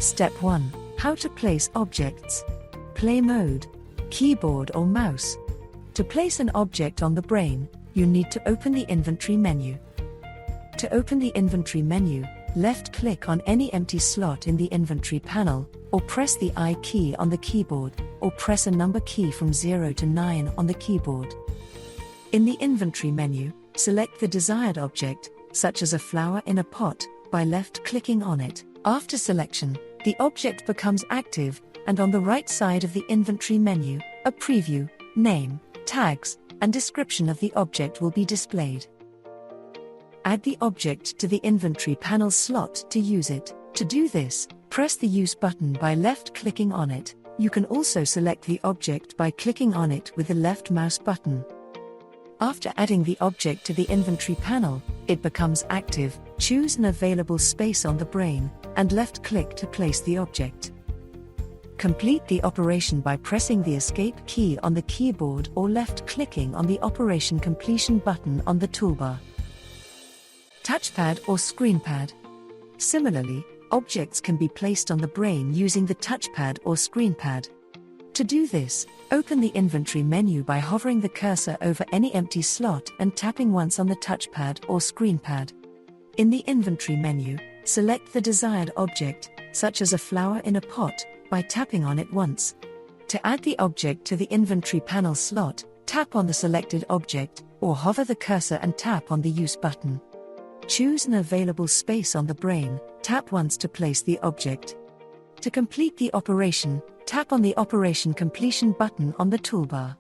Step 1. How to place objects. Play mode. Keyboard or mouse. To place an object on the brain, you need to open the inventory menu. To open the inventory menu, left-click on any empty slot in the inventory panel, or press the I key on the keyboard, or press a number key from 0 to 9 on the keyboard. In the inventory menu, select the desired object, such as a flower in a pot, by left-clicking on it. After selection, the object becomes active, and on the right side of the inventory menu, a preview, name, tags, and description of the object will be displayed. Add the object to the inventory panel slot to use it. To do this, press the Use button by left-clicking on it. You can also select the object by clicking on it with the left mouse button. After adding the object to the inventory panel, it becomes active. Choose an available space on the brain, and left-click to place the object. Complete the operation by pressing the Escape key on the keyboard or left-clicking on the Operation Completion button on the toolbar. Touchpad or screenpad. Similarly, objects can be placed on the brain using the touchpad or screenpad. To do this, open the inventory menu by hovering the cursor over any empty slot and tapping once on the touchpad or screenpad. In the inventory menu, select the desired object, such as a flower in a pot, by tapping on it once. To add the object to the inventory panel slot, tap on the selected object, or hover the cursor and tap on the Use button. Choose an available space on the brain, tap once to place the object. To complete the operation, tap on the Operation Completion button on the toolbar.